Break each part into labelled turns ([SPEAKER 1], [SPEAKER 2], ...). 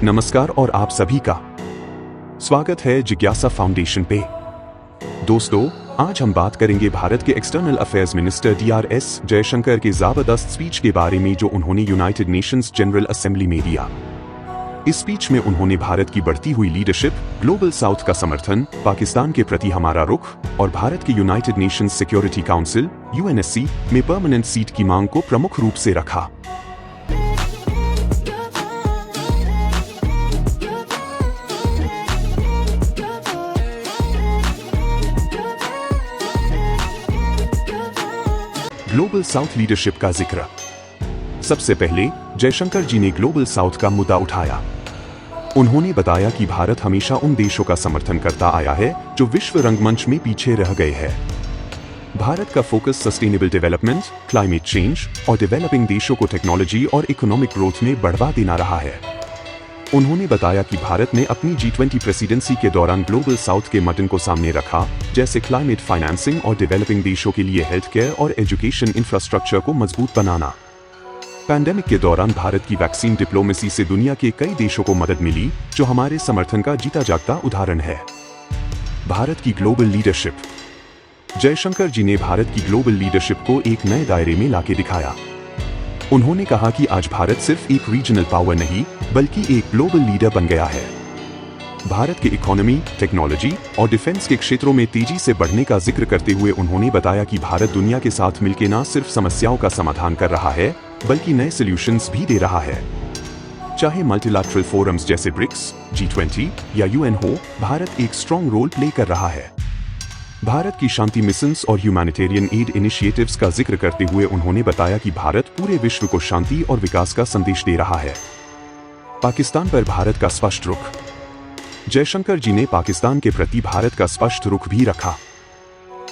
[SPEAKER 1] नमस्कार और आप सभी का स्वागत है जिज्ञासा फाउंडेशन पे। दोस्तों, आज हम बात करेंगे भारत के external affairs minister DRS Jaishankar के जबरदस्त स्पीच के बारे में जो उन्होंने यूनाइटेड नेशंस जनरल असेंबली में दिया। इस स्पीच में उन्होंने भारत की बढ़ती हुई लीडरशिप, ग्लोबल साउथ का समर्थन, पाकिस्तान के प्रति हमारा रुख और भारत के United Nations security council UNSC में परमानेंट सीट की मांग को प्रमुख रूप से रखा। ग्लोबल साउथ लीडरशिप का जिक्र। सबसे पहले जयशंकर जी ने ग्लोबल साउथ का मुद्दा उठाया। उन्होंने बताया कि भारत हमेशा उन देशों का समर्थन करता आया है जो विश्व रंगमंच में पीछे रह गए हैं। भारत का focus sustainable development, climate change और डेवलपिंग देशों को टेक्नोलॉजी और इकोनॉमिक ग्रोथ में बढ़ावा देना रहा है। उन्होंने बताया कि भारत ने अपनी G20 प्रेसिडेंसी के दौरान ग्लोबल साउथ के मटन को सामने रखा, जैसे क्लाइमेट फाइनेंसिंग और डेवलपिंग देशों के लिए हेल्थ केयर और एजुकेशन इंफ्रास्ट्रक्चर को मजबूत बनाना। पैंडेमिक के दौरान भारत की वैक्सीन डिप्लोमेसी से दुनिया के कई देशों को मदद मिली, जो हमारे समर्थन का जीता जागता उदाहरण है। भारत की ग्लोबल लीडरशिप। जयशंकर जी ने भारत की ग्लोबल लीडरशिप को एक नए दायरे में लाके दिखाया। उन्होंने कहा कि आज भारत सिर्फ एक रीजनल पावर नहीं, बल्कि एक ग्लोबल लीडर बन गया है। भारत के इकोनॉमी, टेक्नोलॉजी और डिफेंस के क्षेत्रों में तेजी से बढ़ने का जिक्र करते हुए उन्होंने बताया कि भारत दुनिया के साथ मिलकर न सिर्फ समस्याओं का समाधान कर रहा है, बल्कि नए सॉल्यूशंस भी दे रहा है। चाहे मल्टीलैटरल फोरम्स जैसे ब्रिक्स, G20 या UN हो, भारत एक स्ट्रॉन्ग रोल प्ले कर रहा है। भारत की शांति मिशंस और ह्यूमैनिटेरियन एड इनिशिएटिव्स का जिक्र करते हुए उन्होंने बताया कि भारत पूरे विश्व को शांति और विकास का संदेश दे रहा है। पाकिस्तान पर भारत का स्पष्ट रुख। जयशंकर जी ने पाकिस्तान के प्रति भारत का स्पष्ट रुख भी रखा।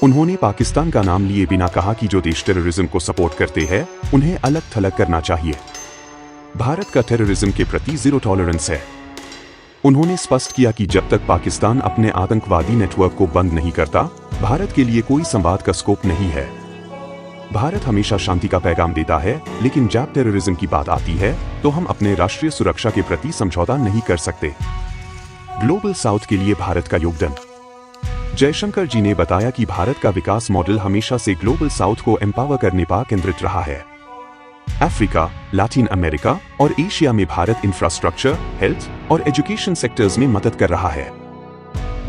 [SPEAKER 1] उन्होंने पाकिस्तान का नाम लिए बिना कहा कि जो देश टेररिज्म को सपोर्ट करते हैं, उन्हें अलग थलग करना चाहिए। भारत का टेररिज्म के प्रति जीरो टॉलरेंस है। उन्होंने स्पष्ट किया कि जब तक पाकिस्तान अपने आतंकवादी नेटवर्क को बंद नहीं करता, भारत के लिए कोई संवाद का स्कोप नहीं है। भारत हमेशा शांति का पैगाम देता है, लेकिन जब टेररिज्म की बात आती है, तो हम अपने राष्ट्रीय सुरक्षा के प्रति समझौता नहीं कर सकते। ग्लोबल साउथ के लिए भारत का योगदान। जयशंकर जी ने बताया कि भारत का विकास मॉडल हमेशा से ग्लोबल साउथ को एम्पावर करने पर केंद्रित रहा है। अफ्रीका, लैटिन अमेरिका और एशिया में भारत इंफ्रास्ट्रक्चर, हेल्थ और एजुकेशन सेक्टर्स में मदद कर रहा है।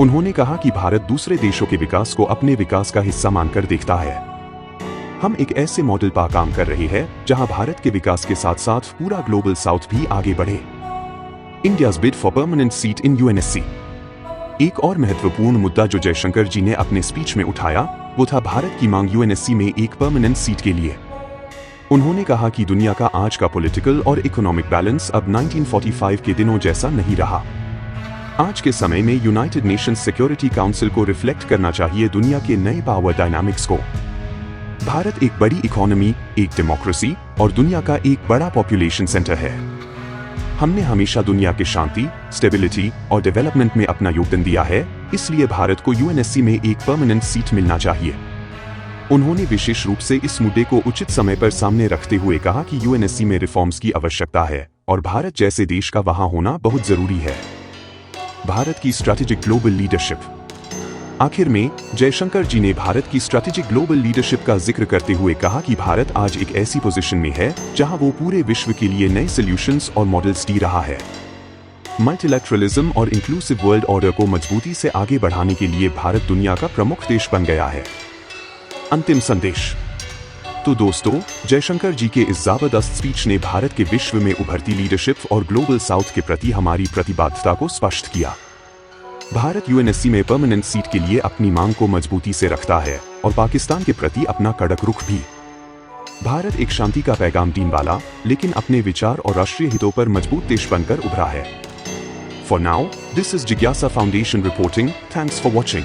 [SPEAKER 1] उन्होंने कहा कि भारत दूसरे देशों के विकास को अपने विकास का हिस्सा मानकर देखता है। हम एक ऐसे मॉडल पर काम कर रहे हैं जहां भारत के विकास के साथ साथ पूरा ग्लोबल साउथ भी आगे बढ़े। India's bid for permanent seat in UNSC। एक और महत्वपूर्ण मुद्दा जो जयशंकर जी ने अपने स्पीच में उठाया, वो था भारत की मांग UNSC में एक परमानेंट सीट के लिए। उन्होंने कहा कि दुनिया का आज का पॉलिटिकल और इकोनॉमिक बैलेंस अब 1945 के दिनों जैसा नहीं रहा। आज के समय में यूनाइटेड नेशंस सिक्योरिटी काउंसिल को रिफ्लेक्ट करना चाहिए दुनिया के नए पावर डायनामिक्स को। भारत एक बड़ी इकोनॉमी, एक डेमोक्रेसी और दुनिया का एक बड़ा पॉपुलेशन सेंटर है। हमने हमेशा दुनिया के शांति, स्टेबिलिटी और डेवलपमेंट में अपना योगदान दिया है, इसलिए भारत को UNSC में एक परमानेंट सीट मिलना चाहिए। उन्होंने विशेष रूप से इस मुद्दे को उचित समय पर सामने रखते हुए कहा कि UNSC में रिफॉर्म्स की आवश्यकता है और भारत जैसे देश का वहां होना बहुत जरूरी है। भारत की स्ट्रैटेजिक ग्लोबल लीडरशिप। आखिर में जयशंकर जी ने भारत की स्ट्रैटेजिक ग्लोबल लीडरशिप का जिक्र करते हुए कहा कि भारत आज एक ऐसी पोजीशन में है जहां वो पूरे विश्व के लिए नए सॉल्यूशंस और मॉडल्स दे रहा है। मल्टीलैटरलिज्म और इंक्लूसिव वर्ल्ड ऑर्डर को मजबूती से आगे बढ़ाने के लिए भारत दुनिया का प्रमुख देश बन गया है। अंतिम संदेश। तो दोस्तों, जयशंकर जी के इस जबरदस्त स्पीच ने भारत के विश्व में उभरती लीडरशिप और ग्लोबल साउथ के प्रति हमारी प्रतिबद्धता को स्पष्ट किया। भारत UNSC में परमानेंट सीट के लिए अपनी मांग को मजबूती से रखता है और पाकिस्तान के प्रति अपना कड़क रुख भी। भारत एक शांति का पैगाम देने वाला, लेकिन अपने विचार और राष्ट्रीय हितों पर मजबूत देश बनकर उभरा है। फॉर नाउ, दिस इज जिज्ञासा foundation reporting. Thanks for watching.